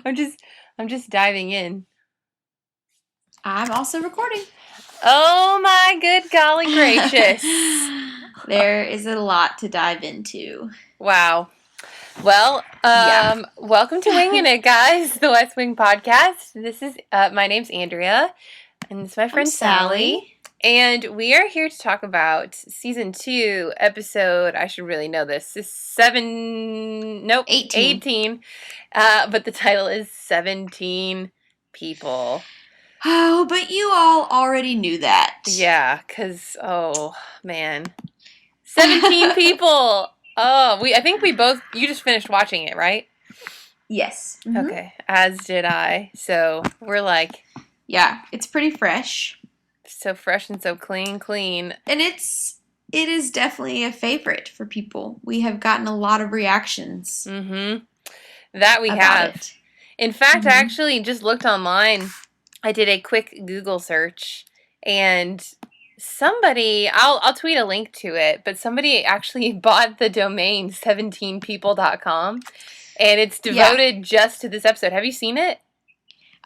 I'm just diving in. I'm also recording. Oh my good golly gracious. There is a lot to dive into. Wow. Well, welcome to Wingin It, guys, the West Wing Podcast. This is, my name's Andrea, and this is my friend Sallie. And we are here to talk about Season 2, episode, I should really know this, is 18. But the title is 17 People. Oh, but you all already knew that. Yeah, because, oh, man. 17 people! Oh, I think we both, you just finished watching it, right? Yes. Mm-hmm. Okay, as did I. So, we're like... Yeah, it's pretty fresh. So fresh and so clean. And it is definitely a favorite for people. We have gotten a lot of reactions. Mm-hmm. That we have. It. In fact, I actually just looked online. I did a quick Google search, and somebody, I'll tweet a link to it, but somebody actually bought the domain 17people.com, and it's devoted just to this episode. Have you seen it?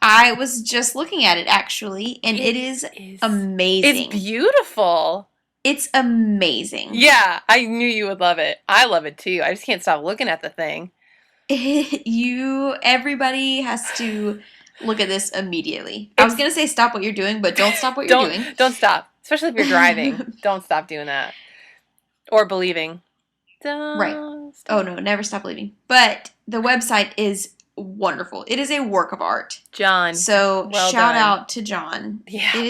I was just looking at it, actually, and it is amazing. It's beautiful. It's amazing. Yeah, I knew you would love it. I love it, too. I just can't stop looking at the thing. Everybody has to look at this immediately. I was going to say stop what you're doing, but don't stop what you're doing. Don't stop. Especially if you're driving. Don't stop doing that. Or believing. Right. Oh, no, never stop believing. But the website is wonderful. It is a work of art. John. So shout out to John. Yeah. It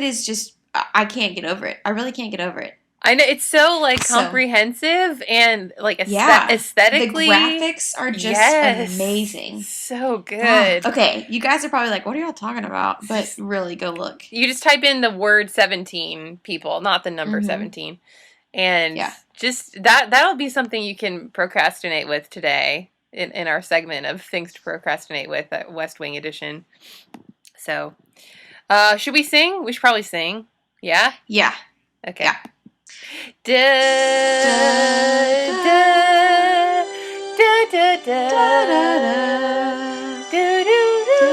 is just, I can't get over it. I really can't get over it. I know, it's so, comprehensive and, aesthetically. The graphics are just amazing. So good. Okay, you guys are probably like, what are y'all talking about? But really, go look. You just type in the word 17 people, not the number 17. And just, that'll be something you can procrastinate with today in our segment of things to procrastinate with at West Wing Edition. So, should we sing? We should probably sing. Yeah? Yeah. Okay. Yeah. Da, da, da, da, da, da, do, do, do,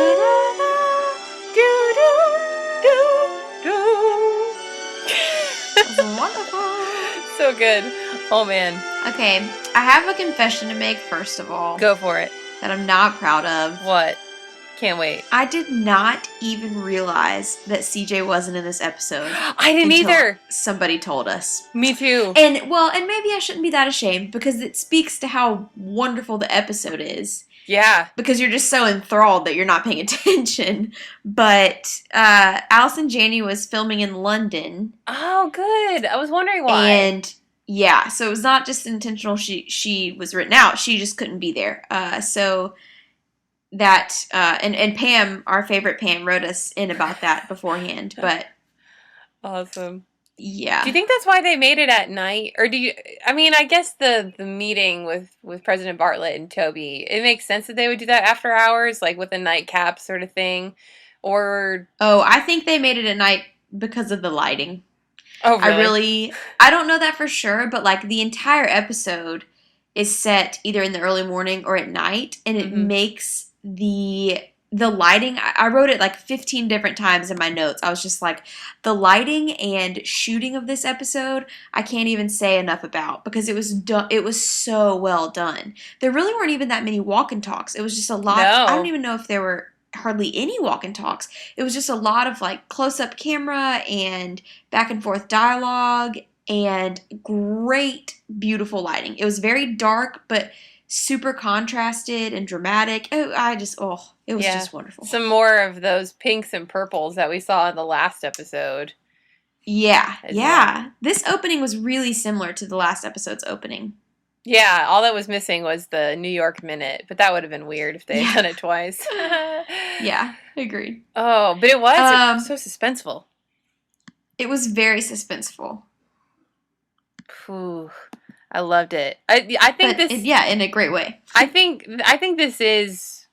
do, do, do. That's wonderful. So good. Oh, man. Okay, I have a confession to make, first of all. Go for it. That I'm not proud of. What? Can't wait. I did not even realize that CJ wasn't in this episode. I didn't either. Somebody told us. Me too. And maybe I shouldn't be that ashamed because it speaks to how wonderful the episode is. Yeah. Because you're just so enthralled that you're not paying attention. But Allison Janney was filming in London. Oh, good. I was wondering why. And yeah, so it was not just intentional. She was written out. She just couldn't be there. So that and Pam, our favorite Pam, wrote us in about that beforehand. But awesome. Yeah. Do you think that's why they made it at night? Or do you, I mean, I guess the meeting with President Bartlett and Toby, it makes sense that they would do that after hours, like with a nightcap sort of thing. Or I think they made it at night because of the lighting. Oh, really? I don't know that for sure, but the entire episode is set either in the early morning or at night, and it makes the lighting, I wrote it 15 different times in my notes. I was just like, the lighting and shooting of this episode, I can't even say enough about, because it was so well done. There really weren't even that many walk and talks. It was just a lot. No. I don't even know if there were hardly any walk and talks. It was just a lot of close-up camera and back and forth dialogue and great, beautiful lighting. It was very dark, but super contrasted and dramatic. It was just wonderful. Some more of those pinks and purples that we saw in the last episode. Yeah, yeah. This opening was really similar to the last episode's opening. Yeah, all that was missing was the New York Minute, but that would have been weird if they had done it twice. Yeah, agreed. Oh, but it was so suspenseful. It was very suspenseful. Ooh, I loved it. I think in a great way. I think this is,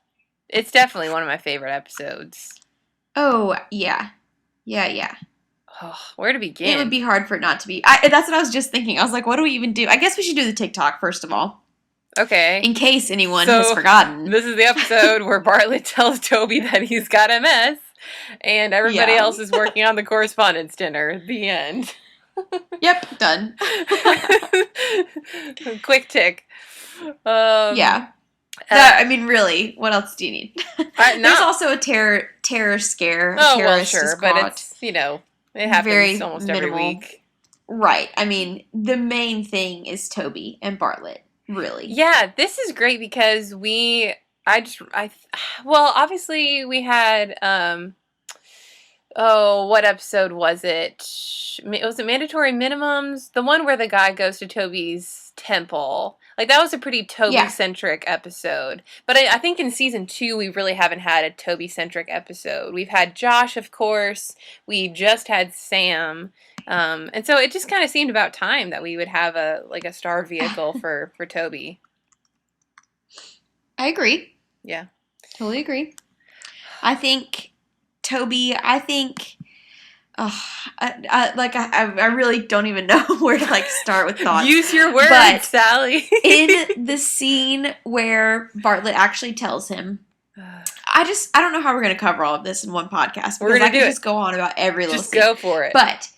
it's definitely one of my favorite episodes. Oh, yeah. Yeah. Oh, where to begin? It would be hard for it not to be. That's what I was just thinking. I was like, what do we even do? I guess we should do the TikTok first of all. Okay. In case anyone has forgotten. This is the episode where Bartlett tells Toby that he's got MS, and everybody else is working on the correspondence dinner. The end. Yep, done. Quick tick. I mean, really, what else do you need? There's also a terror scare. Oh, well, sure, but it's, it happens almost minimal. Every week. Right. I mean, the main thing is Toby and Bartlett, really. Yeah, this is great because obviously we had, what episode was it? Was it Mandatory Minimums? The one where the guy goes to Toby's temple. Like, that was a pretty Toby-centric episode. But I think in season 2, we really haven't had a Toby-centric episode. We've had Josh, of course. We just had Sam. And so it just kind of seemed about time that we would have a star vehicle for Toby. I agree. Yeah. Totally agree. I think Toby, I really don't even know where to start with thoughts. Use your words, Sally. In the scene where Bartlett actually tells him, I don't know how we're going to cover all of this in one podcast. We're going to just go on about every little scene. Just go for it. But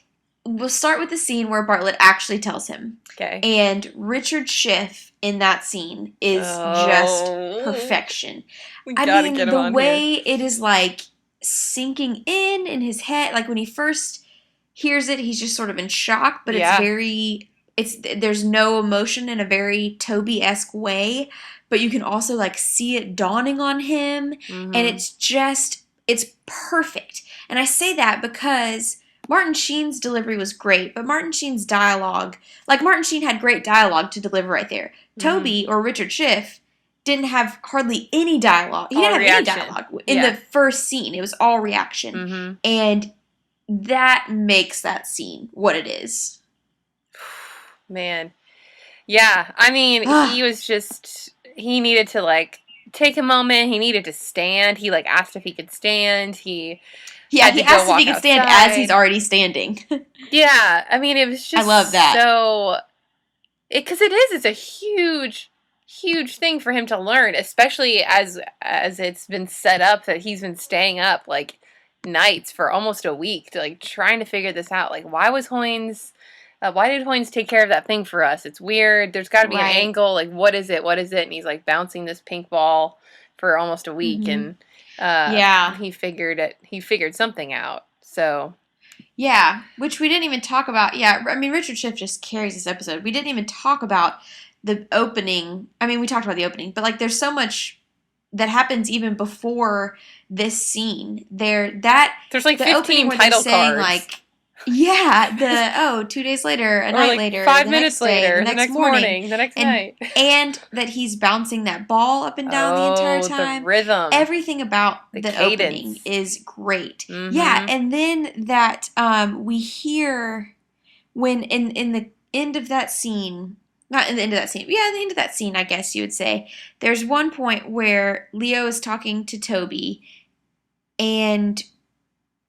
we'll start with the scene where Bartlett actually tells him. Okay. And Richard Schiff in that scene is just perfection. I mean, the way it is sinking in his head, when he first hears it, he's just sort of in shock, but there's no emotion in a very Toby-esque way, but you can also see it dawning on him, and it's perfect. And I say that because Martin Sheen's delivery was great, but Martin Sheen's dialogue, Martin Sheen had great dialogue to deliver right there. Toby, or Richard Schiff, didn't have hardly any dialogue. He didn't have any dialogue in the first scene. It was all reaction. Mm-hmm. And that makes that scene what it is. Man. Yeah. I mean, he was he needed to, take a moment. He needed to stand. He, asked if he could stand. He asked if he could stand as he's already standing. Yeah. I mean, it was just I love that. So, because it's a huge thing for him to learn, especially as it's been set up that he's been staying up nights for almost a week to trying to figure this out. Why did Hoynes take care of that thing for us? It's weird. There's got to be an angle. What is it? And he's bouncing this pink ball for almost a week, and he figured something out. So yeah, which we didn't even talk about. Yeah, I mean, Richard Schiff just carries this episode. We didn't even talk about the opening. I mean, we talked about the opening, but there's so much that happens even before this scene. There's the 15 title cards. 2 days later, a night later, 5 minutes later, the next morning, the next night, and that he's bouncing that ball up and down the entire time. The rhythm, everything about the opening is great. Mm-hmm. Yeah, and then that we hear when in the end of that scene. Not in the end of that scene. Yeah, the end of that scene, I guess you would say. There's one point where Leo is talking to Toby, and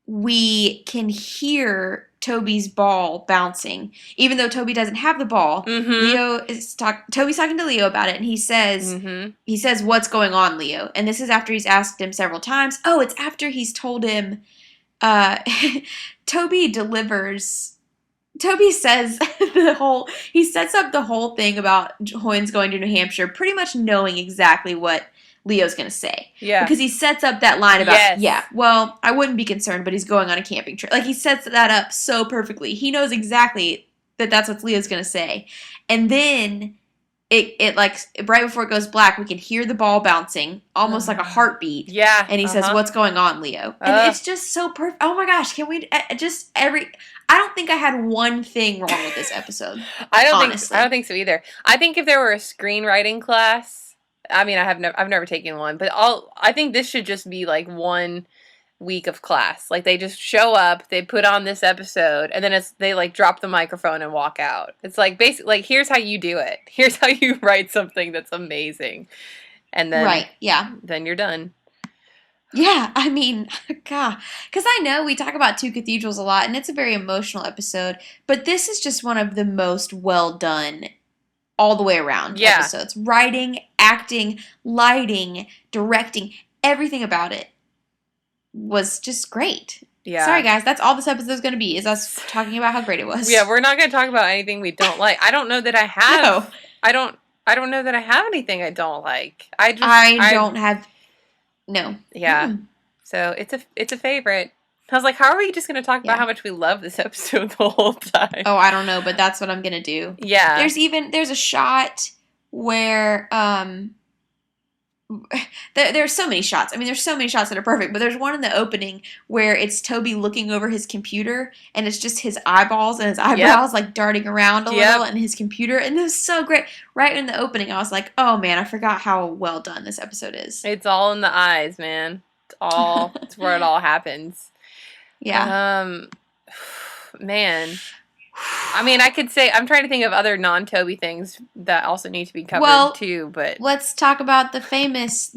we can hear Toby's ball bouncing. Even though Toby doesn't have the ball, Toby's talking to Leo about it, and he says, "What's going on, Leo?" And this is after he's asked him several times. Oh, it's after he's told him, Toby says he sets up the whole thing about Hoynes going to New Hampshire pretty much knowing exactly what Leo's going to say. Yeah. Because he sets up that line about, well, I wouldn't be concerned, but he's going on a camping trip. He sets that up so perfectly. He knows exactly that that's what Leo's going to say. And then it right before it goes black, we can hear the ball bouncing, almost like a heartbeat. Yeah. And he says, "What's going on, Leo?" And it's just so perfect. Oh my gosh, can we I don't think I had one thing wrong with this episode. I don't think so either. I think if there were a screenwriting class, I mean, I've never taken one, but I think this should just be 1 week of class. They just show up, they put on this episode, and then they drop the microphone and walk out. It's basically here's how you do it. Here's how you write something that's amazing. And then then you're done. Yeah, I mean, God, because I know we talk about Two Cathedrals a lot, and it's a very emotional episode, but this is just one of the most well done all the way around episodes. Writing, acting, lighting, directing, everything about it was just great. Yeah. Sorry, guys. That's all this episode is going to be, is us talking about how great it was. Yeah, we're not going to talk about anything we don't like. I don't know that I have. No. I don't know that I have anything I don't like. I don't have. No. Yeah. Mm. So it's a favorite. I was like, how are we just going to talk about how much we love this episode the whole time? Oh, I don't know, but that's what I'm going to do. Yeah. There's a shot where there's so many shots. I mean, there's so many shots that are perfect, but there's one in the opening where it's Toby looking over his computer, and it's just his eyeballs and his eyebrows like darting around a little in his computer, and it was so great. Right in the opening, I was like, oh man, I forgot how well done this episode is. It's all in the eyes, man. It's where it all happens. Yeah. Man. I mean, I could say, I'm trying to think of other non-Toby things that also need to be covered too, but... let's talk about there's famous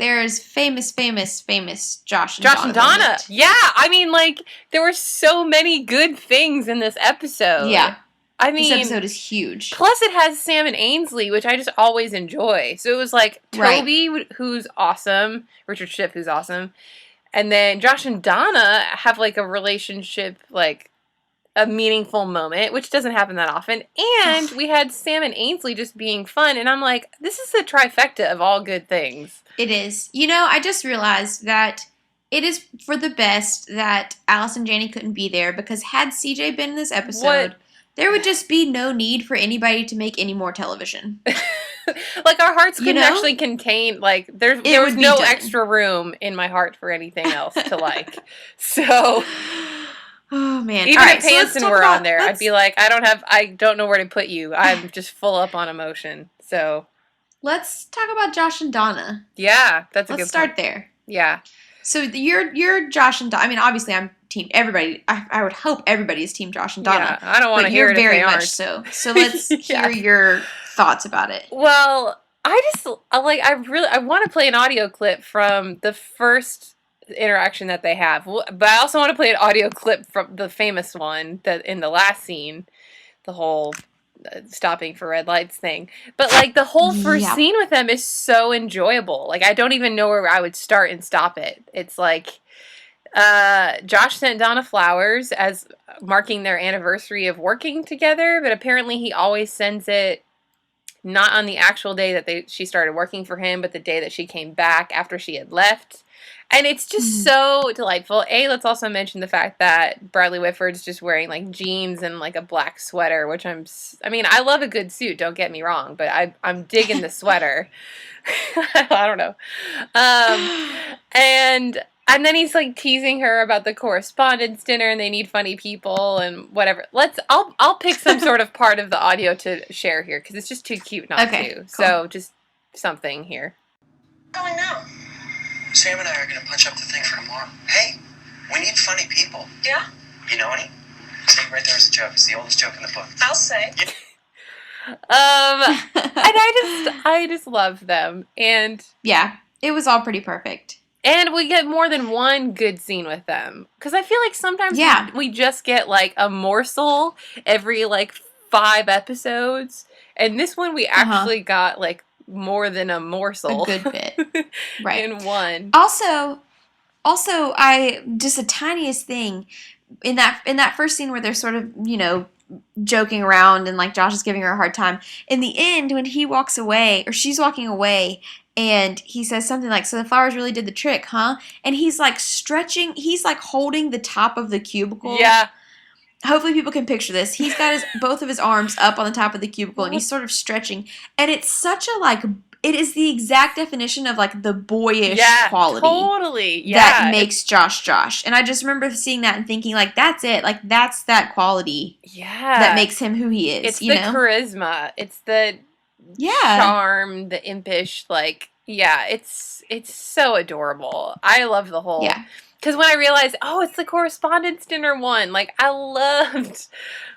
Josh and Donna. Moment. Yeah, I mean, like, there were so many good things in this episode. Yeah. I mean... this episode is huge. Plus it has Sam and Ainsley, which I just always enjoy. So it was like, Toby, who's awesome, Richard Schiff, who's awesome, and then Josh and Donna have, like, a relationship, like... a meaningful moment, which doesn't happen that often. And we had Sam and Ainsley just being fun. And I'm like, this is the trifecta of all good things. It is. You know, I just realized that it is for the best that Alice and Janie couldn't be there, because had CJ been in this episode, there would just be no need for anybody to make any more television. Like, our hearts couldn't actually contain, like, there was no extra room in my heart for anything else to like. So... oh man! Even if Hanson were on there, I'd be like, I don't know where to put you. I'm just full up on emotion. So let's talk about Josh and Donna. Yeah, that's a good point. Let's start there. Yeah. So you're Josh and Donna. I mean, obviously, I'm team everybody. I would hope everybody is team Josh and Donna. Yeah, I don't want to hear it. You're very much so. So let's hear your thoughts about it. Well, I want to play an audio clip from the first interaction that they have, but I also want to play an audio clip from the famous one that in the last scene, the whole stopping for red lights thing. But like the whole first scene with them is so enjoyable. Like I don't even know where I would start and stop it. It's like Josh sent Donna flowers as marking their anniversary of working together, but apparently he always sends it not on the actual day that she started working for him, but the day that she came back after she had left. And it's just so delightful. Let's also mention the fact that Bradley Whitford's just wearing, like, jeans and, like, a black sweater, which I love a good suit, don't get me wrong, but I'm digging the sweater. I don't know. And then he's, like, teasing her about the correspondence dinner, and they need funny people, and whatever. I'll pick some sort of part of the audio to share here, because it's just too cute not to. Cool. So, just something here. What's going on? Sam and I are going to punch up the thing for tomorrow. Hey, we need funny people. Yeah? You know any? See, right there's a joke. It's the oldest joke in the book. I'll say. And I just love them. And yeah, it was all pretty perfect. And we get more than one good scene with them. Because I feel like sometimes we just get, like, a morsel every, like, 5 episodes. And this one we actually got, like, more than a morsel. A good bit. Right. In one. Also, just the tiniest thing in that first scene where they're sort of, you know, joking around and like Josh is giving her a hard time. In the end, when he walks away, or she's walking away, and he says something like, so the flowers really did the trick, huh? And he's like stretching, he's like holding the top of the cubicle. Yeah. Hopefully people can picture this. He's got both of his arms up on the top of the cubicle, and he's sort of stretching. And it's such a, like, it is the exact definition of, like, the boyish quality. Totally. Yeah. That makes Josh. And I just remember seeing that and thinking, like, that's it. Like, that's that quality. Yeah. That makes him who he is. It's the charisma. It's the charm, the impish, like, it's so adorable. I love the whole... Yeah. Because when I realized, it's the correspondence dinner one, like, I loved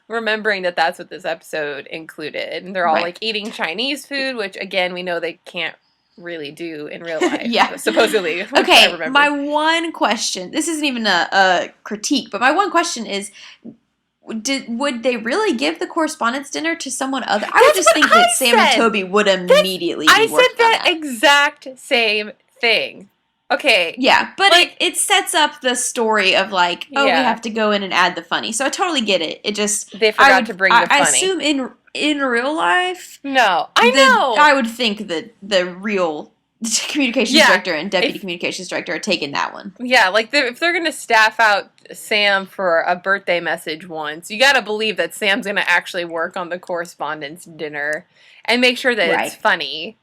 remembering that that's what this episode included. And they're all, like, eating Chinese food, which, again, we know they can't really do in real life. Yeah. Supposedly. Okay, my one question, this isn't even a critique, but my one question is, would they really give the correspondence dinner to someone other? I would just think that Sam and Toby would immediately be working on that. I said that exact same thing. Okay. Yeah, but like, it sets up the story of like, we have to go in and add the funny. So I totally get it. It just they forgot to bring the funny. I assume in real life. No, I know. I would think that the real communications director and deputy communications director are taking that one. Yeah, like if they're gonna staff out Sam for a birthday message once, you gotta believe that Sam's gonna actually work on the correspondence dinner and make sure that it's funny.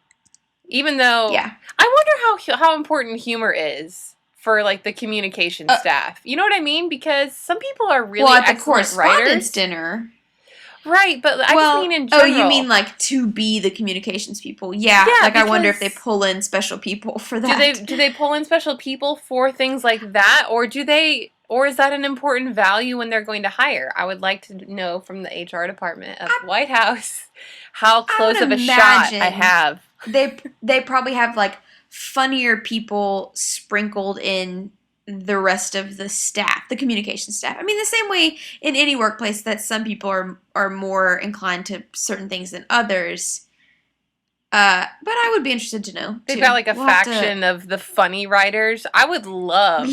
Even though, I wonder how important humor is for like the communication staff. You know what I mean? Because some people are really excellent correspondence writers. Dinner. Right, but I just mean in general. Oh, you mean like to be the communications people? Yeah, like I wonder if they pull in special people for that. Do they pull in special people for things like that, or is that an important value when they're going to hire? I would like to know from the HR department of White House how close of a shot I have. They probably have like funnier people sprinkled in the rest of the staff, the communication staff. I mean, the same way in any workplace that some people are more inclined to certain things than others. But I would be interested to know. They've got like a faction of the funny writers. I would love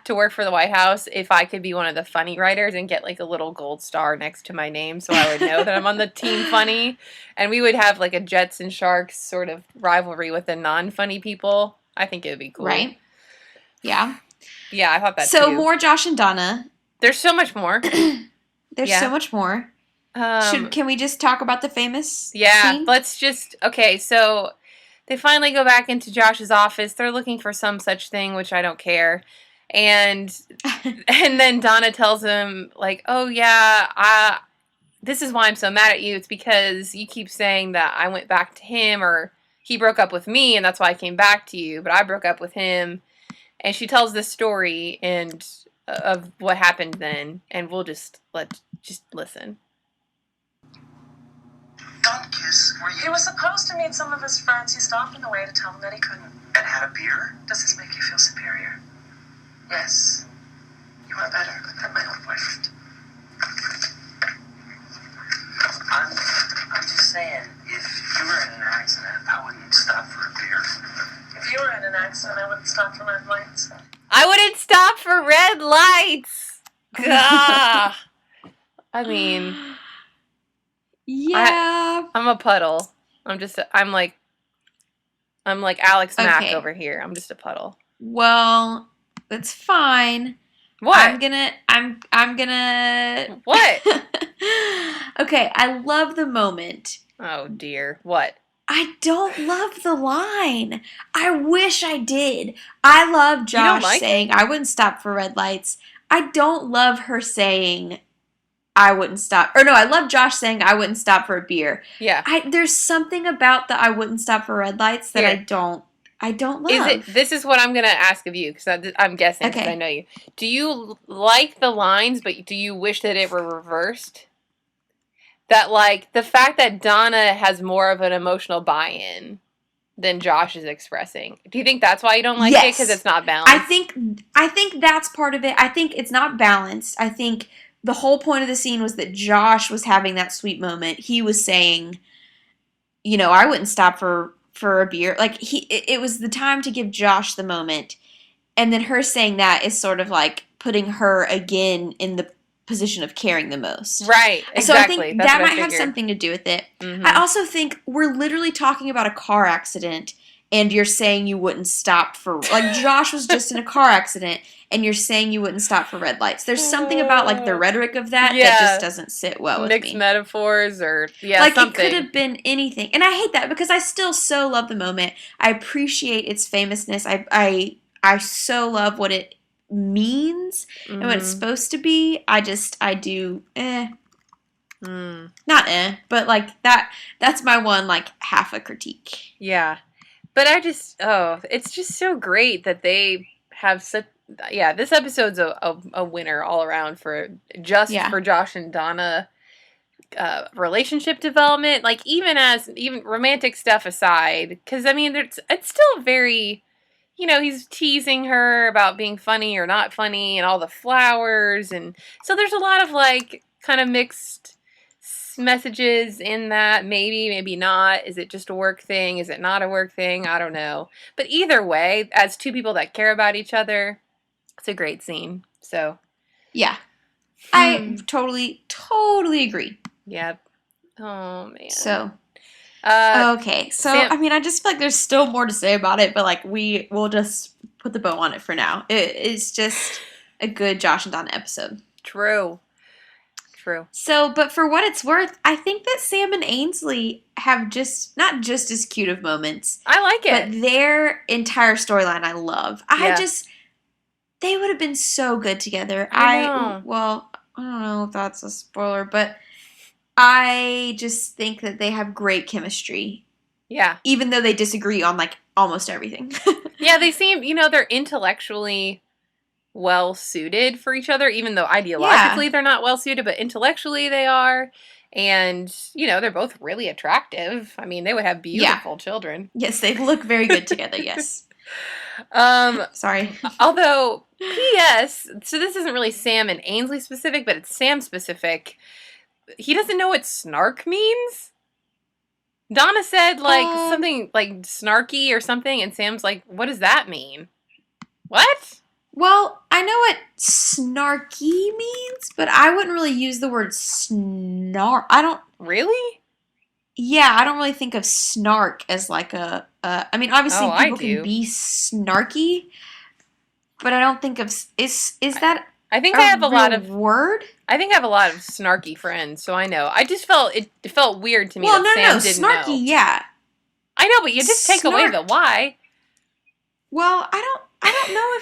to work for the White House if I could be one of the funny writers and get like a little gold star next to my name so I would know that I'm on the team funny. And we would have like a Jets and Sharks sort of rivalry with the non-funny people. I think it would be cool. Right. Yeah. Yeah, I thought that So more Josh and Donna. There's so much more. There's so much more. Can we just talk about the famous scene? Let's just... Okay, so they finally go back into Josh's office. They're looking for some such thing, which I don't care. And then Donna tells him, like, oh, yeah, this is why I'm so mad at you. It's because you keep saying that I went back to him or he broke up with me and that's why I came back to you. But I broke up with him. And she tells the story of what happened then, and we'll just listen. Don't kiss. He was supposed to meet some of his friends. He stopped on the way to tell them that he couldn't. And had a beer? Does this make you feel superior? Yes. You are better than my own boyfriend. I'm just saying, if you were in an accident, I wouldn't stop for a beer. If you were in an accident, I wouldn't stop for red lights. I wouldn't stop for red lights. Gah. I mean, I'm a puddle. I'm like Alex Mack over here. I'm just a puddle. Well, that's fine. What? I'm gonna. What? Okay, I love the moment. Oh dear. What? I don't love the line. I wish I did. I love Josh saying, I wouldn't stop for red lights. I don't love her saying, I wouldn't stop. Or no, I love Josh saying, I wouldn't stop for a beer. Yeah. There's something about the I wouldn't stop for red lights that I don't love. This is what I'm going to ask of you, because I'm guessing, because I know you. Do you like the lines, but do you wish that it were reversed? That, like, the fact that Donna has more of an emotional buy-in than Josh is expressing. Do you think that's why you don't like it? Because it's not balanced? I think that's part of it. I think it's not balanced. I think the whole point of the scene was that Josh was having that sweet moment. He was saying, you know, I wouldn't stop for a beer. Like, it was the time to give Josh the moment. And then her saying that is sort of like putting her again in the position of caring the most. Right, exactly. So I think that might have something to do with it. Mm-hmm. I also think we're literally talking about a car accident and you're saying you wouldn't stop for... Like, Josh was just in a car accident and you're saying you wouldn't stop for red lights. There's something about, like, the rhetoric of that that just doesn't sit well with me. Mixed metaphors or, like, something. It could have been anything. And I hate that because I still so love the moment. I appreciate its famousness. I so love what it means and what it's supposed to be. I do not but like that's my one like half a critique. But it's just so great that they have such this episode's a winner all around for Josh and Donna relationship development, like even romantic stuff aside, because I mean it's still very, you know, he's teasing her about being funny or not funny and all the flowers. And so there's a lot of like, kind of mixed messages in that. Maybe not. Is it just a work thing? Is it not a work thing? I don't know. But either way, as two people that care about each other, it's a great scene. So. Yeah. I totally agree. Yep. Oh, man. So. Okay, so Sam, I mean, I just feel like there's still more to say about it, but like we'll just put the bow on it for now. It's just a good Josh and Donna episode. True. So, but for what it's worth, I think that Sam and Ainsley have not just as cute of moments. I like it. But their entire storyline I love. They would have been so good together. I know. Well, I don't know if that's a spoiler, but I just think that they have great chemistry. Yeah. Even though they disagree on, like, almost everything. Yeah, they seem, they're intellectually well-suited for each other, even though ideologically they're not well-suited, but intellectually they are. And, they're both really attractive. I mean, they would have beautiful children. Yes, they look very good together, yes. Sorry. Although, P.S., so this isn't really Sam and Ainsley specific, but it's Sam specific. He doesn't know what snark means. Donna said, something like snarky or something, and Sam's like, what does that mean? What? Well, I know what snarky means, but I wouldn't really use the word snark. I don't... Really? Yeah, I don't really think of snark as like I mean, obviously people can be snarky, but I don't think of... Is that... I think I have a lot of word. I think I have a lot of snarky friends, so I know. I just felt it felt weird to me that Sam didn't snarky, know. Yeah. I know, but you just take away the why. Well, I don't know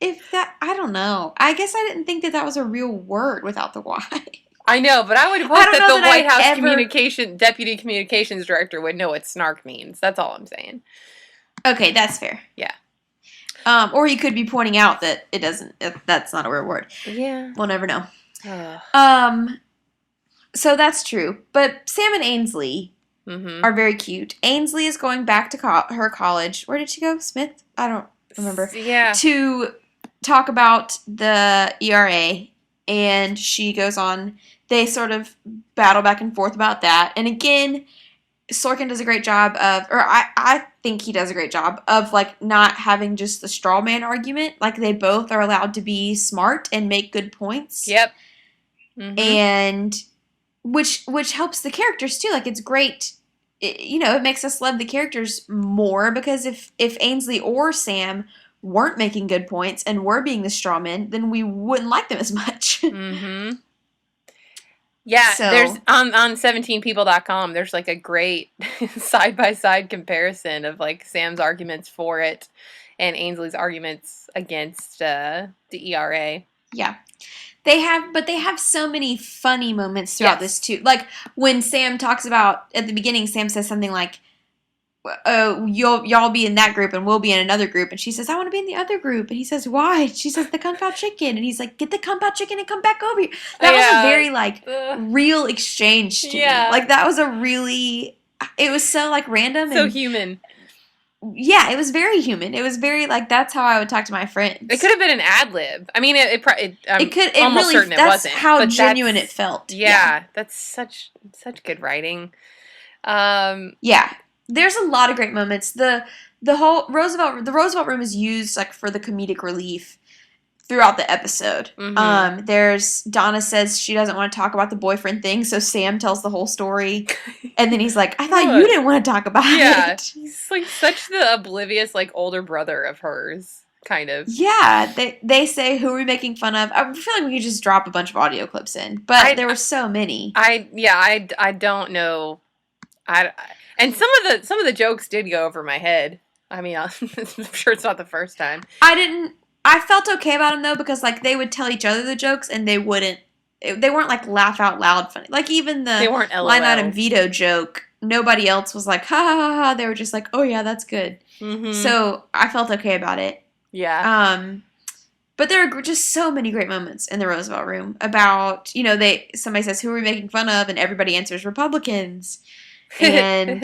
if that. I don't know. I guess I didn't think that was a real word without the why. I know, but I would hope that the White House deputy communications director would know what snark means. That's all I'm saying. Okay, that's fair. Yeah. Or he could be pointing out that it doesn't. That's not a real word. Yeah. We'll never know. So that's true. But Sam and Ainsley are very cute. Ainsley is going back to her college. Where did she go? Smith? I don't remember. Yeah. To talk about the ERA, and she goes on. They sort of battle back and forth about that. And again, Sorkin does a great job of, or I think he does a great job of, like, not having just the straw man argument. Like, they both are allowed to be smart and make good points. Yep. And which helps the characters too. Like, it's great. It makes us love the characters more, because if Ainsley or Sam weren't making good points and were being the straw men, then we wouldn't like them as much. Yeah, so, there's on 17people.com, there's like a great side-by-side comparison of like Sam's arguments for it and Ainsley's arguments against the ERA. Yeah. They have so many funny moments throughout this too. Like when Sam talks about, at the beginning, Sam says something like, y'all be in that group and we'll be in another group, and she says, I want to be in the other group, and he says, why? She says, the Kung Pao chicken, and he's like, get the Kung Pao chicken and come back over here. That was a very like real exchange to me. Like that was it was so like random, so human. Yeah, it was very human. It was very like, that's how I would talk to my friends. It could have been an ad lib. I mean, it could. Almost really, certain it that's wasn't. How genuine it felt. Yeah, that's such good writing. Yeah. There's a lot of great moments. The whole Roosevelt room is used like for the comedic relief throughout the episode. There's Donna says she doesn't want to talk about the boyfriend thing, so Sam tells the whole story, and then he's like, I thought you didn't want to talk about it. Yeah, he's like such the oblivious like older brother of hers, kind of. Yeah, they say, who are we making fun of? I feel like we could just drop a bunch of audio clips in, but there were so many. I don't know. And some of the jokes did go over my head. I mean, I'm sure it's not the first time. I felt okay about them though, because like they would tell each other the jokes and they weren't like laugh out loud funny. Like even the line item veto joke, nobody else was like ha ha ha ha. They were just like, oh yeah, that's good. So I felt okay about it. Yeah. But there are just so many great moments in the Roosevelt room about, somebody says, who are we making fun of? And everybody answers Republicans. And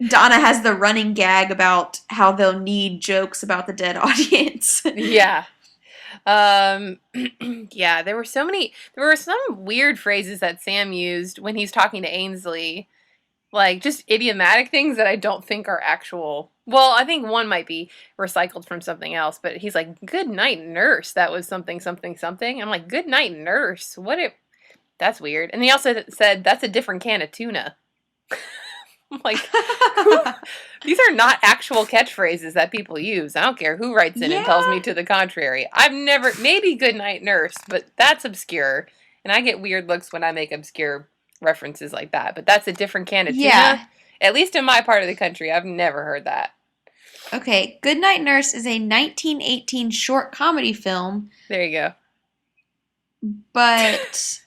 Donna has the running gag about how they'll need jokes about the dead audience. Yeah. Yeah, there were some weird phrases that Sam used when he's talking to Ainsley. Like, just idiomatic things that I don't think are actual. Well, I think one might be recycled from something else, but he's like, good night, nurse. That was something, something, something. I'm like, good night, nurse. What if... That's weird. And he also said, that's a different can of tuna. I'm like, these are not actual catchphrases that people use. I don't care who writes in and tells me to the contrary. I've never... Maybe good night, nurse, but that's obscure. And I get weird looks when I make obscure references like that, but that's a different can of tuna. At least in my part of the country, I've never heard that. Okay, Goodnight Nurse is a 1918 short comedy film. There you go. But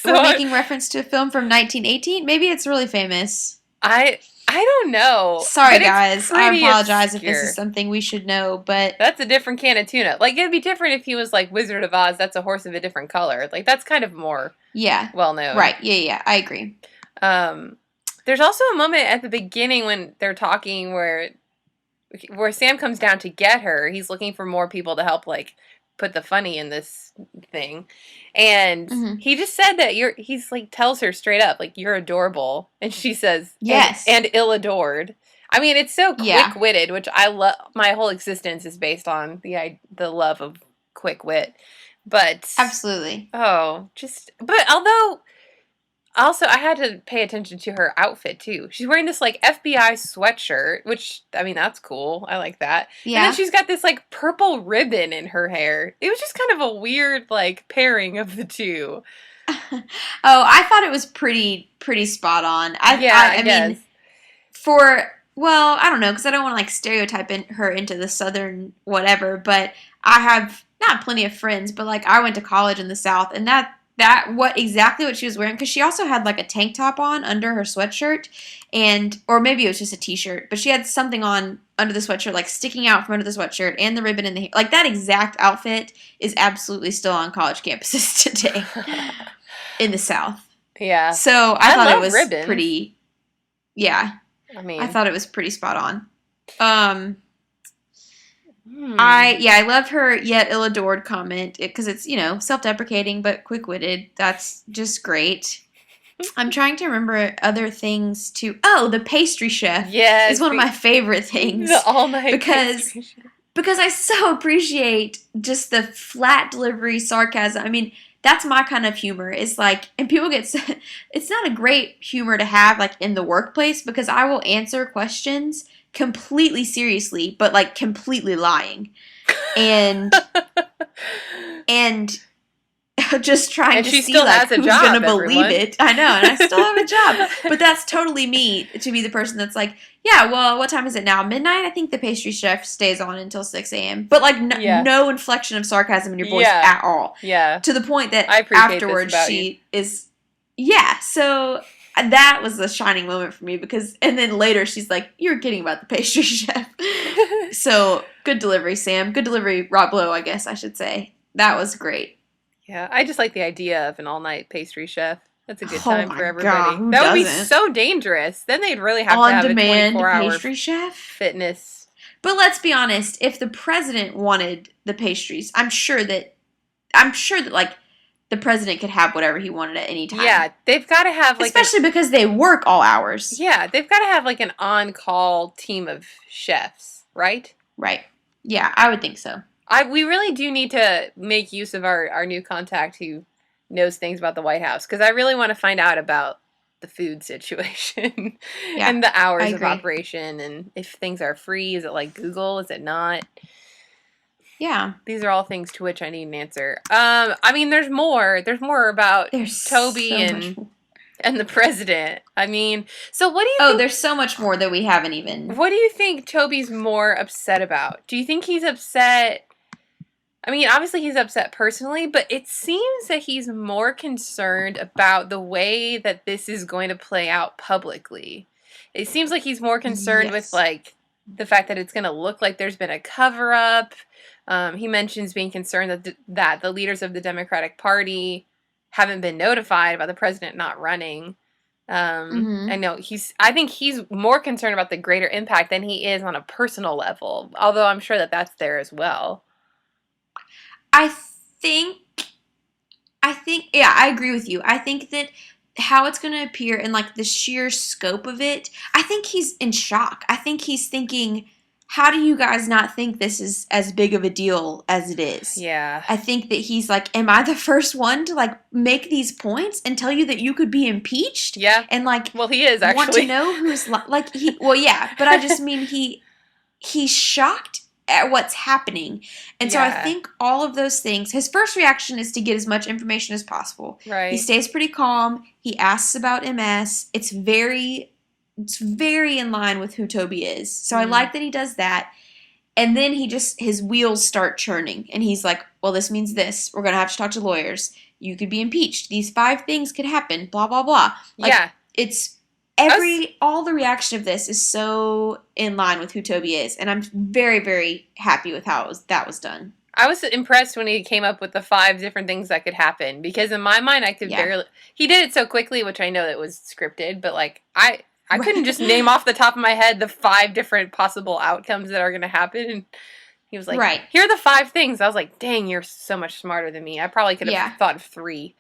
we're making reference to a film from 1918? Maybe it's really famous. I don't know. Sorry, guys. I apologize if this is something we should know, but... That's a different can of tuna. Like, it'd be different if he was like Wizard of Oz, that's a horse of a different color. Like, that's kind of more well-known. Right, yeah, I agree. There's also a moment at the beginning when they're talking where Sam comes down to get her. He's looking for more people to help, like, put the funny in this thing. And he just said that he's like, tells her straight up, like, you're adorable. And she says, yes. And ill-adored. I mean, it's so quick-witted, which I love. My whole existence is based on the love of quick wit. But... Absolutely. But although... Also, I had to pay attention to her outfit, too. She's wearing this, like, FBI sweatshirt, which, I mean, that's cool. I like that. Yeah. And then she's got this, like, purple ribbon in her hair. It was just kind of a weird, like, pairing of the two. I thought it was pretty spot on. I mean, I don't know, because I don't want to, like, stereotype her into the Southern whatever, but I have, not plenty of friends, but, like, I went to college in the South, and exactly what she was wearing, because she also had like a tank top on under her sweatshirt, or maybe it was just a t-shirt, but she had something on under the sweatshirt, like sticking out from under the sweatshirt, and the ribbon in the hair. Like, that exact outfit is absolutely still on college campuses today in the South. Yeah. So I thought it was ribbons. Pretty. Yeah. I mean, I thought it was pretty spot on. I love her yet ill-adored comment, because it's, self-deprecating but quick-witted. That's just great. I'm trying to remember other things too. Oh, the pastry chef is one of my favorite things. The all-night pastry chef. Because I so appreciate just the flat delivery, sarcasm. I mean, that's my kind of humor. It's like, and people it's not a great humor to have, like, in the workplace, because I will answer questions completely seriously, but, like, completely lying. And just trying to see, like, who's going to believe it. I know, and I still have a job. But that's totally me, to be the person that's like, yeah, well, what time is it now? Midnight? I think the pastry chef stays on until 6 a.m. But, like, no inflection of sarcasm in your voice at all. Yeah. To the point that afterwards she is... Yeah, so... That was a shining moment for me, and then later she's like, you're kidding about the pastry chef. So, good delivery, Sam. Good delivery, Rob Lowe, I guess I should say. That was great. Yeah, I just like the idea of an all-night pastry chef. That's a good time for everybody. God, that would be so dangerous. Then they'd really have to have a 24-hour pastry chef fitness. But let's be honest, if the president wanted the pastries, I'm sure that like, the president could have whatever he wanted at any time. Yeah, they've got to have, like... Especially because they work all hours. Yeah, they've got to have, like, an on-call team of chefs, right? Right. Yeah, I would think so. We really do need to make use of our new contact who knows things about the White House, because I really want to find out about the food situation and the hours of operation, and if things are free. Is it like Google? Is it not? Yeah. These are all things to which I need an answer. I mean, there's more. There's more about Toby and the president. I mean, so what do you think? Oh, there's so much more that we haven't even... What do you think Toby's more upset about? Do you think he's upset... I mean, obviously he's upset personally, but it seems that he's more concerned about the way that this is going to play out publicly. It seems like he's more concerned with, like, the fact that it's going to look like there's been a cover-up. He mentions being concerned that the leaders of the Democratic Party haven't been notified about the president not running. I think he's more concerned about the greater impact than he is on a personal level, although I'm sure that that's there as well. I think, yeah, I agree with you. I think that how it's going to appear and, like, the sheer scope of it, I think he's in shock. I think he's thinking, how do you guys not think this is as big of a deal as it is? Yeah. I think that he's like, am I the first one to, like, make these points and tell you that you could be impeached? Yeah. And, like, well, he is, actually. Want to know who's, like, well, yeah, but I just mean he's shocked at what's happening. And so I think all of those things, his first reaction is to get as much information as possible. Right. He stays pretty calm. He asks about MS. It's very in line with who Toby is. So I like that he does that. And then his wheels start churning. And he's like, well, this means this. We're going to have to talk to lawyers. You could be impeached. These 5 things could happen. Blah, blah, blah. Like, yeah. It's all the reaction of this is so in line with who Toby is, and I'm very, very happy with how that was done. I was impressed when he came up with the 5 different things that could happen, because in my mind I could barely. He did it so quickly, which I know that was scripted, but like I couldn't just name off the top of my head the 5 different possible outcomes that are going to happen. And he was like, "Here are the 5 things." I was like, "Dang, you're so much smarter than me. I probably could have thought of 3."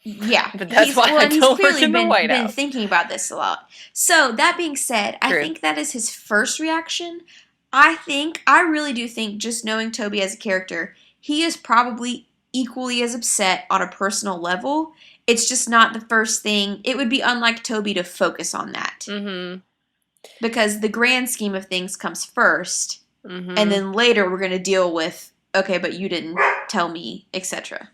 Yeah, but that's why I don't work in the White House. Been thinking about this a lot. So that being said, I think that is his first reaction. I really do think, just knowing Toby as a character, he is probably equally as upset on a personal level. It's just not the first thing. It would be unlike Toby to focus on that. Mm-hmm. Because the grand scheme of things comes first, and then later we're going to deal with, okay, but you didn't tell me, etc.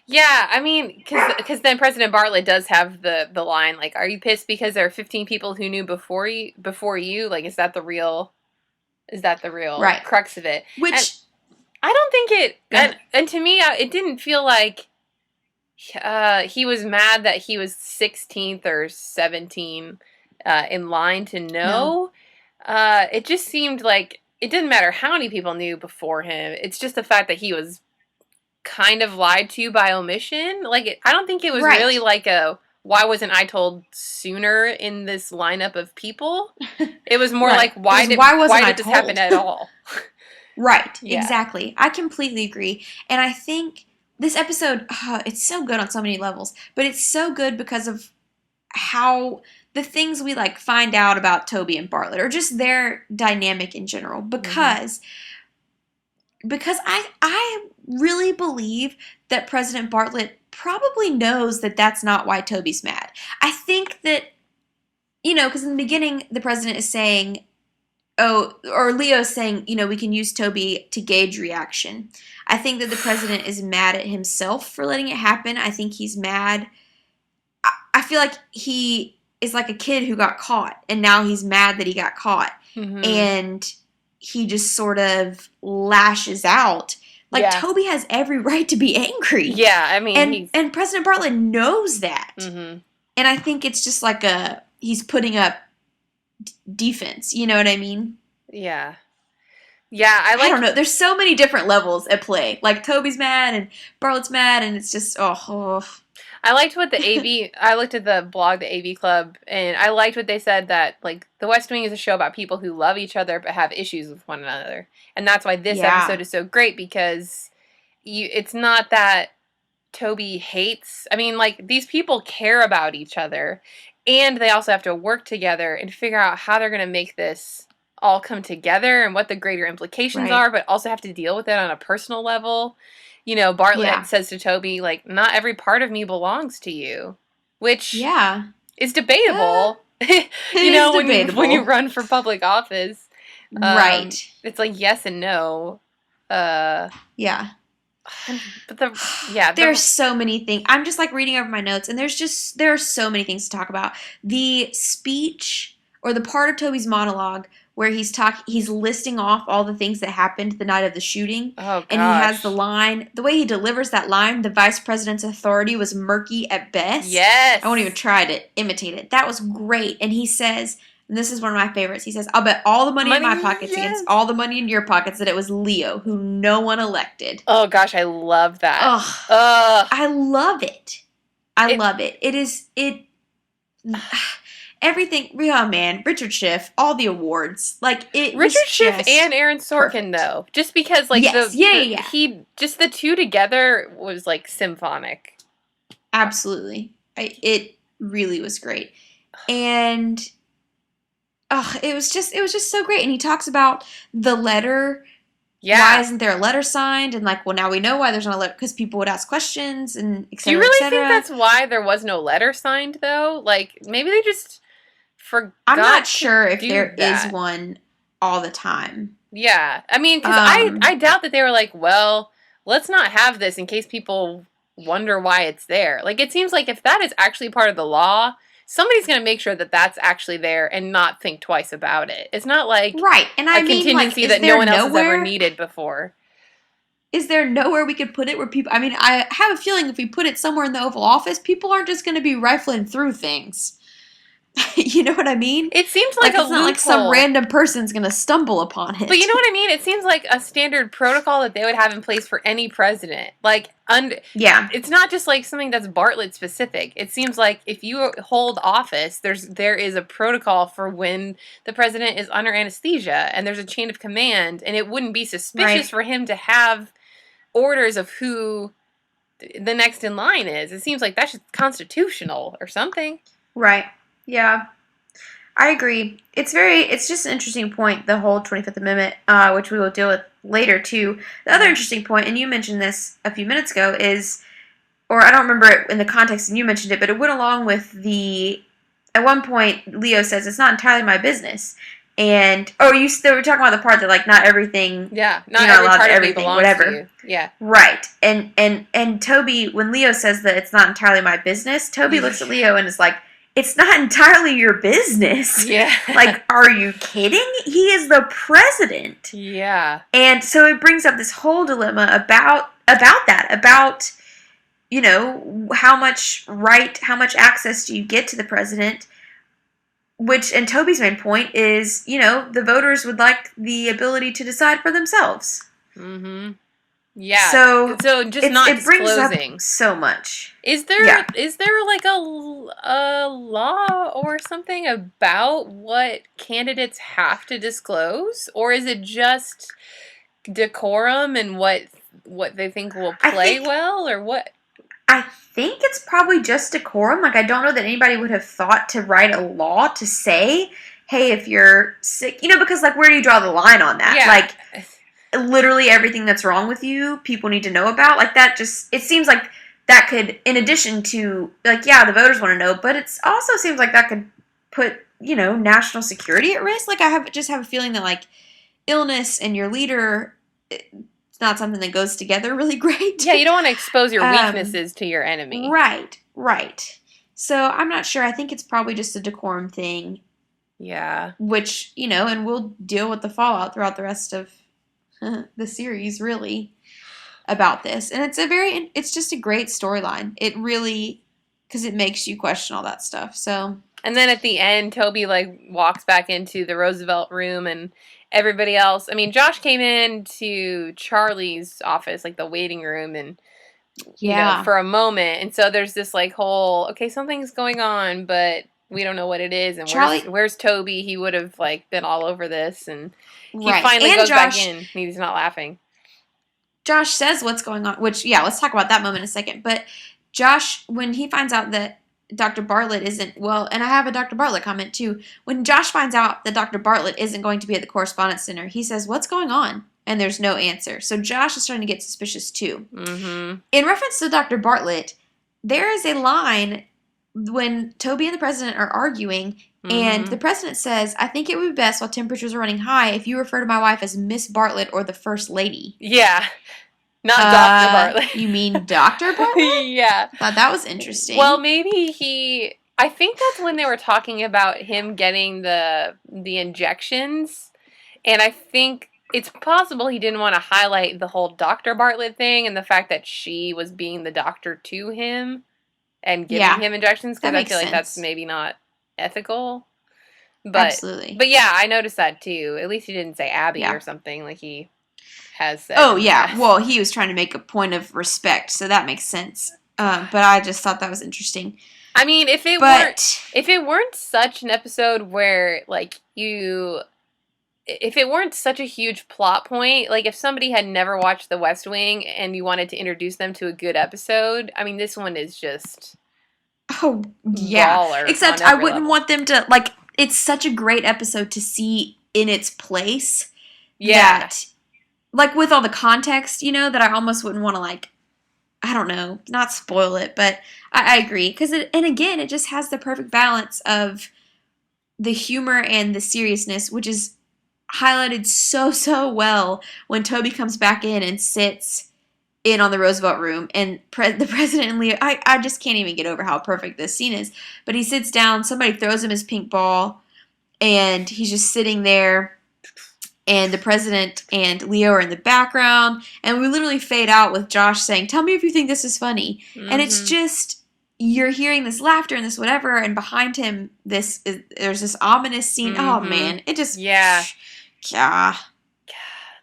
Yeah, I mean, because then President Bartlett does have the line, like, are you pissed because there are 15 people who knew before you? Like, is that the real crux of it? Which, and I don't think it, and to me, it didn't feel like he was mad that he was 16th or 17th in line to know. No. It just seemed like it didn't matter how many people knew before him. It's just the fact that he was kind of lied to by omission. Like, I don't think it was really like why wasn't I told sooner in this lineup of people? It was more like, why did this happen at all? Exactly. I completely agree. And I think this episode, it's so good on so many levels, but it's so good because of how the things we, like, find out about Toby and Bartlett, or just their dynamic in general, because I really believe that President Bartlett probably knows that that's not why Toby's mad. I think that, because in the beginning, the president is saying, or Leo's saying, we can use Toby to gauge reaction. I think that the president is mad at himself for letting it happen. I think he's mad. I feel like he is like a kid who got caught, and now he's mad that he got caught. Mm-hmm. And he just sort of lashes out. Like, Toby has every right to be angry. Yeah, I mean, and President Bartlett knows that. Mm-hmm. And I think it's just like he's putting up defense. You know what I mean? Yeah. Yeah, I don't know. There's so many different levels at play. Like, Toby's mad and Bartlett's mad, and it's just, I liked what I looked at the blog, the AV Club, and I liked what they said that, like, The West Wing is a show about people who love each other but have issues with one another. And that's why this episode is so great, because it's not that Toby hates. I mean, like, these people care about each other, and they also have to work together and figure out how they're going to make this all come together and what the greater implications are, but also have to deal with it on a personal level. Bartlett says to Toby, like, not every part of me belongs to you, which is debatable. When you run for public office. It's like yes and no. But there's so many things. I'm just, like, reading over my notes, and there are so many things to talk about. The speech, or the part of Toby's monologue where he's listing off all the things that happened the night of the shooting. Oh, gosh. And he has the line, the way he delivers that line, the vice president's authority was murky at best. Yes. I won't even try to imitate it. That was great. And he says, and this is one of my favorites, he says, I'll bet all the money in my pockets against all the money in your pockets that it was Leo, who no one elected. Oh, gosh, I love that. I love it. I love it. everything. Oh man, Richard Schiff, all the awards. Like it was Richard Schiff just and Aaron Sorkin perfect. though, just because like the two together was like symphonic. Absolutely, it really was great, and it was just so great. And he talks about the letter. Yeah. Why isn't there a letter signed? And like, well, now we know why there's not a letter, because people would ask questions and et cetera, do you really think that's why there was no letter signed though? Like maybe they just forgot. I'm not sure if there is one all the time. Yeah, I mean, because I doubt that they were like, well, let's not have this in case people wonder why it's there. Like, it seems like if that is actually part of the law, somebody's going to make sure that that's actually there and not think twice about it. It's not like and I mean, contingency like, that no one else has ever needed before. Is there nowhere we could put it where people... I mean, I have a feeling if we put it somewhere in the Oval Office, people aren't just going to be rifling through things. You know what I mean? It seems like a it's not like some random person's going to stumble upon it. But you know what I mean? It seems like a standard protocol that they would have in place for any president. Like, it's not just like something that's Bartlett specific. It seems like if you hold office, there is a protocol for when the president is under anesthesia, and there's a chain of command, and it wouldn't be suspicious for him to have orders of who the next in line is. It seems like that's just constitutional or something. Right. Yeah, I agree. It's just an interesting point, the whole 25th Amendment, which we will deal with later, too. The other interesting point, and you mentioned this a few minutes ago, is, or I don't remember it in the context, and you mentioned it, but it went along with at one point, Leo says, it's not entirely my business. And, they were talking about the part that, like, not everything, not every part of everything, whatever. To you. Yeah. Right. And Toby, when Leo says that it's not entirely my business, Toby looks at Leo and is like, it's not entirely your business. Yeah. Like, are you kidding? He is the president. Yeah. And so it brings up this whole dilemma about that, about, you know, how much access do you get to the president? Which, and Toby's main point is, you know, the voters would like the ability to decide for themselves. Mm-hmm. Yeah. So just not it brings disclosing up so much. Is there like a law or something about what candidates have to disclose, or is it just decorum and what they think will play well, or what? I think it's probably just decorum. Like, I don't know that anybody would have thought to write a law to say, hey, if you're sick, you know, because like, where do you draw the line on that? Yeah. Like, literally everything that's wrong with you, people need to know about. Like, that just, it seems like that could, in addition to, like, yeah, the voters want to know, but it also seems like that could put, you know, national security at risk. Like, I just have a feeling that, like, illness and your leader, it's not something that goes together really great. Yeah, you don't want to expose your weaknesses to your enemy. Right. So, I'm not sure. I think it's probably just a decorum thing. Yeah. Which, you know, and we'll deal with the fallout throughout the rest of the series, really, about this. And it's just a great storyline. It really, because it makes you question all that stuff. So, and then at the end, Toby like walks back into the Roosevelt room, and everybody else, I mean, Josh came into Charlie's office, like the waiting room, and you know, for a moment. And so there's this like whole, okay, something's going on, but we don't know what it is. And where's Toby? He would have like been all over this, and he finally goes back in, and he's not laughing. Josh says what's going on, which, yeah, let's talk about that moment in a second. But Josh, when he finds out that Dr. Bartlett isn't, well, and I have a Dr. Bartlett comment too. When Josh finds out that Dr. Bartlett isn't going to be at the Correspondence Center, he says, what's going on? And there's no answer. So Josh is starting to get suspicious too. Mm-hmm. In reference to Dr. Bartlett, there is a line when Toby and the president are arguing, and the president says, I think it would be best while temperatures are running high if you refer to my wife as Miss Bartlett or the First Lady. Yeah. Not Dr. Bartlett. You mean Dr. Bartlett? Yeah. I thought that was interesting. Well, maybe I think that's when they were talking about him getting the injections, and I think it's possible he didn't want to highlight the whole Dr. Bartlett thing and the fact that she was being the doctor to him and giving him injections, because I feel like that's maybe not ethical. But, absolutely. But yeah, I noticed that too. At least he didn't say Abby or something like he has said. Oh, yeah. Well, he was trying to make a point of respect, so that makes sense. But I just thought that was interesting. I mean, if it weren't such an episode where, like, if it weren't such a huge plot point, like, if somebody had never watched The West Wing and you wanted to introduce them to a good episode, I mean, this one is just... Oh, yeah. Baller. Except I wouldn't want them to, like, it's such a great episode to see in its place. Yeah. That, like, with all the context, you know, that I almost wouldn't want to, like, I don't know, not spoil it, but I agree. Because, and again, it just has the perfect balance of the humor and the seriousness, which is highlighted so well when Toby comes back in and sits in on the Roosevelt room, and the president and Leo, I just can't even get over how perfect this scene is, but he sits down, somebody throws him his pink ball, and he's just sitting there, and the president and Leo are in the background, and we literally fade out with Josh saying, tell me if you think this is funny, and it's just, you're hearing this laughter and this whatever, and behind him, there's this ominous scene, oh man, it just, yeah.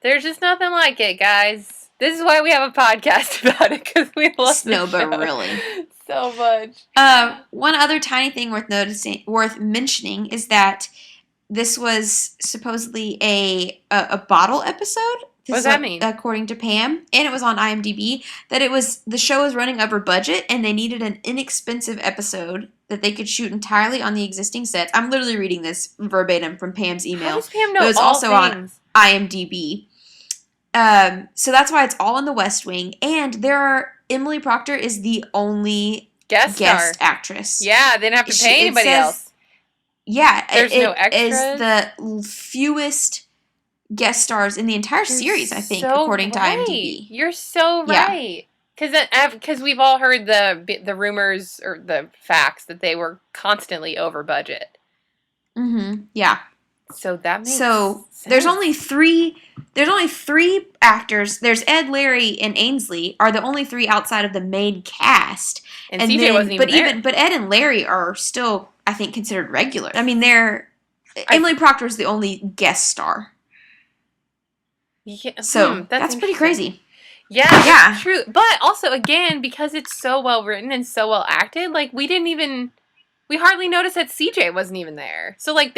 There's just nothing like it, guys. This is why we have a podcast about it, because we love Snow, but really so much. One other tiny thing worth mentioning is that this was supposedly a bottle episode. What does that mean? According to Pam, and it was on IMDb, that the show was running over budget, and they needed an inexpensive episode that they could shoot entirely on the existing sets. I'm literally reading this verbatim from Pam's email. How does Pam know it was all also things? On IMDb. So that's why it's all in The West Wing, and Emily Proctor is the only guest actress. Yeah, they didn't have to pay anybody else. Yeah, there's no extras. It is the fewest guest stars in the entire series, I think, according to IMDb. You're so right. Because we've all heard the rumors or the facts that they were constantly over budget. Mm-hmm. Yeah. So that makes sense. There's only three actors. There's Ed, Larry, and Ainsley are the only three outside of the main cast. And CJ wasn't even there. But Ed and Larry are still, I think, considered regular. I mean, Emily Proctor is the only guest star. Yeah, so that's pretty crazy. Yeah, true. But also, again, because it's so well written and so well acted, like, we hardly noticed that CJ wasn't even there. So, like,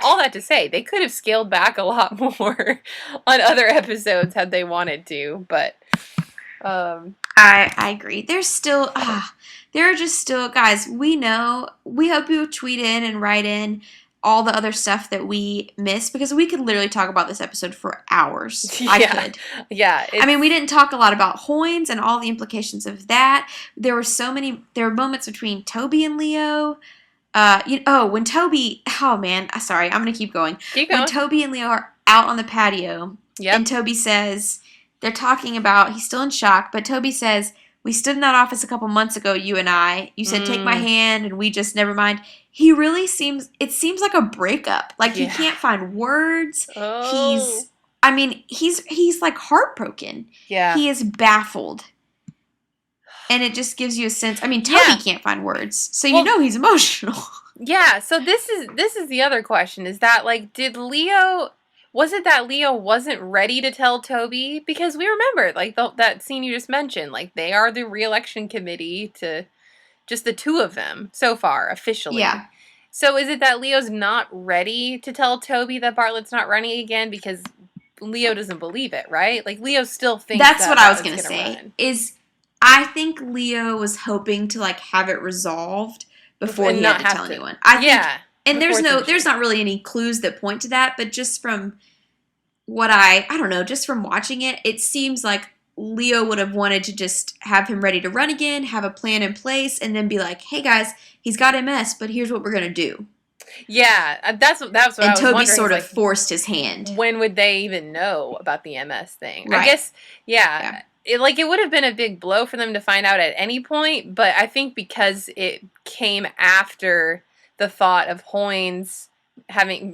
all that to say, they could have scaled back a lot more on other episodes had they wanted to, but, I agree. There's still, there are just still, guys, we hope you tweet in and write in all the other stuff that we missed, because we could literally talk about this episode for hours. Yeah. I could. Yeah. I mean, we didn't talk a lot about Hoynes and all the implications of that. There were moments between Toby and Leo. When Toby, sorry, I'm going to keep going. When Toby and Leo are out on the patio, and Toby says, they're talking about, he's still in shock, but Toby says, we stood in that office a couple months ago, you and I. You said, take my hand, and we just, never mind. He really seems like a breakup. Like, he can't find words. Oh. He's like heartbroken. Yeah. He is baffled. And it just gives you a sense. I mean, Toby can't find words. So he's emotional. Yeah, so this is the other question. Is that, like, was it that Leo wasn't ready to tell Toby? Because we remember, like, that scene you just mentioned. Like, they are the re-election committee to just the two of them so far, officially. Yeah. So is it that Leo's not ready to tell Toby that Bartlett's not running again because Leo doesn't believe it, right? Like, Leo still thinks that's what I was going to say. I think Leo was hoping to, like, have it resolved before he had to tell anyone. I think, and there's not really any clues that point to that, but just from what I don't know, just from watching it, it seems like Leo would have wanted to just have him ready to run again, have a plan in place, and then be like, hey guys, he's got MS, but here's what we're going to do. Yeah, that's what I was wondering. And Toby sort of forced his hand. When would they even know about the MS thing? Right. I guess, it would have been a big blow for them to find out at any point, but I think because it came after the thought of Hoynes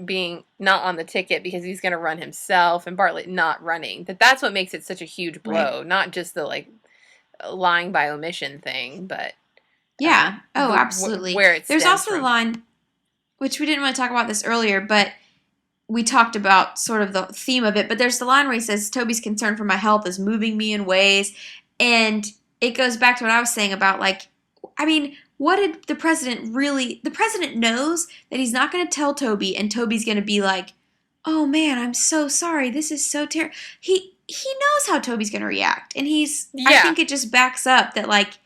being not on the ticket because he's going to run himself and Bartlett not running, that's what makes it such a huge blow, right. Not just the, like, lying by omission thing, but absolutely. Where there's also the line, which we didn't want to talk about this earlier, but we talked about sort of the theme of it, but there's the line where he says, Toby's concern for my health is moving me in ways, and it goes back to what I was saying about, like, I mean, what did the president really... The president knows that he's not going to tell Toby, and Toby's going to be like, oh man, I'm so sorry. This is so terrible. He knows how Toby's going to react. And I think it just backs up that, like,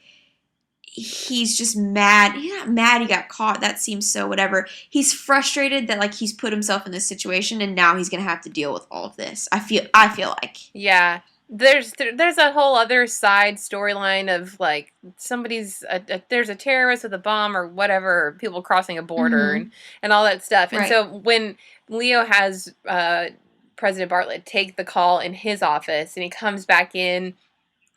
he's just mad. He's not mad he got caught. That seems so whatever. He's frustrated that, like, he's put himself in this situation and now he's going to have to deal with all of this. I feel like. Yeah. There's a whole other side storyline of, like, there's a terrorist with a bomb or whatever, or people crossing a border and all that stuff. And so when Leo has President Bartlett take the call in his office and he comes back in,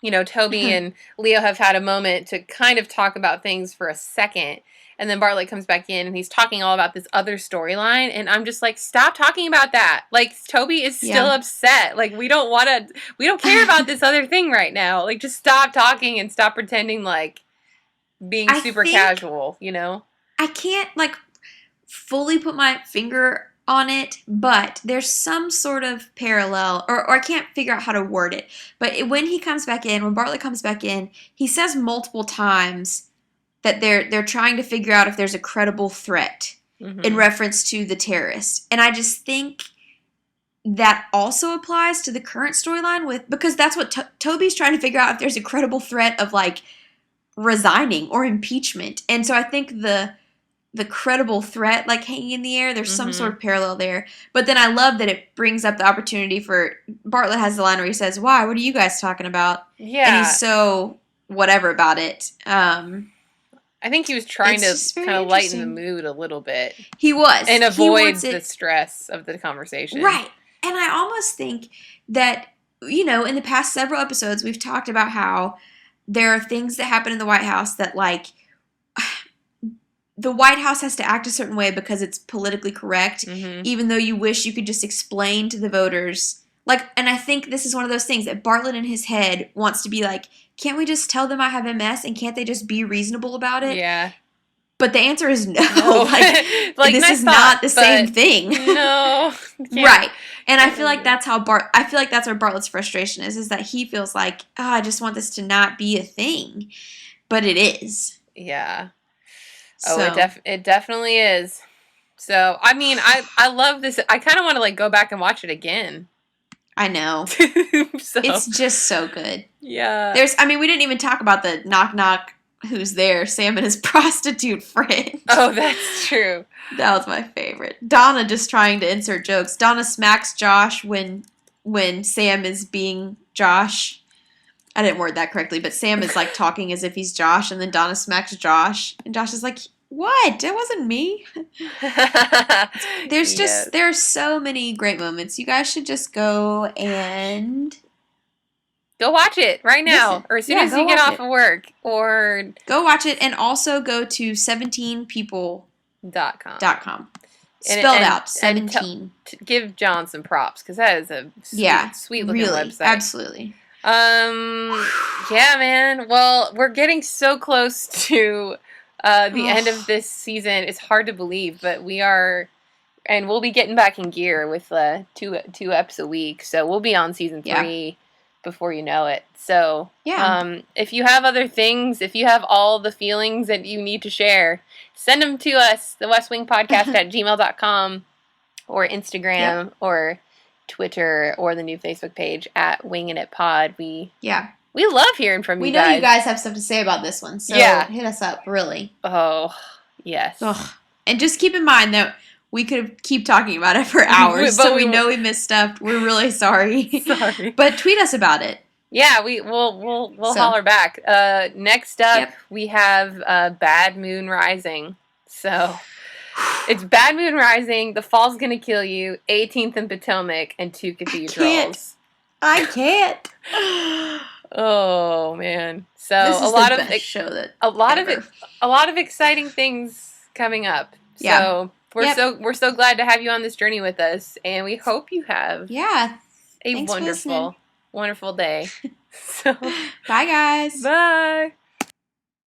you know, Toby and Leo have had a moment to kind of talk about things for a second. And then Bartlett comes back in and he's talking all about this other storyline. And I'm just like, stop talking about that. Like, Toby is still upset. Like, we don't care about this other thing right now. Like, just stop talking and stop pretending like being super casual, you know? I can't, like, fully put my finger on it, but there's some sort of parallel, or I can't figure out how to word it. But when Bartlett comes back in, he says multiple times that they're trying to figure out if there's a credible threat in reference to the terrorist. And I just think that also applies to the current storyline because that's what Toby's trying to figure out, if there's a credible threat of, like, resigning or impeachment. And so I think the credible threat, like, hanging in the air, there's some sort of parallel there. But then I love that it brings up the opportunity for Bartlett has the line where he says, why? What are you guys talking about? Yeah. And he's so whatever about it. I think he was trying to kind of lighten the mood a little bit. He was. And avoid the stress of the conversation. Right. And I almost think that, you know, in the past several episodes, we've talked about how there are things that happen in the White House that, like, the White House has to act a certain way because it's politically correct, even though you wish you could just explain to the voters. Like, and I think this is one of those things that Bartlett in his head wants to be like, can't we just tell them I have MS and can't they just be reasonable about it? Yeah. But the answer is no. like this is not the same thing. No. Right. And I feel like that's where Bartlett's frustration is that he feels like, I just want this to not be a thing. But it is. Yeah. It definitely is. So, I mean, I love this. I kind of want to, like, go back and watch it again. I know. It's just so good. Yeah. We didn't even talk about the knock knock who's there, Sam and his prostitute friend. Oh, that's true. That was my favorite. Donna just trying to insert jokes. Donna smacks Josh when Sam is being Josh. I didn't word that correctly, but Sam is, like, talking as if he's Josh, and then Donna smacks Josh, and Josh is like, what? It wasn't me. There are so many great moments. You guys should just go and... Go watch it right now, or as soon as you get off of work, or... Go watch it, and also go to 17people.com. Spelled out, 17. Give John some props, because that is a sweet looking website. Absolutely. Yeah, man. Well, we're getting so close to the end of this season. It's hard to believe, but we are, and we'll be getting back in gear with two eps a week. So we'll be on season 3 before you know it. So if you have other things, if you have all the feelings that you need to share, send them to us, TheWestWingPodcast at gmail.com, or Instagram, or Twitter, or the new Facebook page at Wingin It Pod. We love hearing from you guys. We know you guys have stuff to say about this one, so hit us up, really. Oh, yes. Ugh. And just keep in mind that we could keep talking about it for hours, so we know we missed stuff. We're really sorry. But tweet us about it. Yeah, we'll holler back. Next up, we have Bad Moon Rising. So... It's Bad Moon Rising, The Fall's Gonna Kill You, 18th and Potomac, and Two Cathedrals. I can't. Oh man! So this is the best show that a lot of exciting things coming up. Yeah. So we're so glad to have you on this journey with us, and we hope you have a wonderful day. So bye guys. Bye.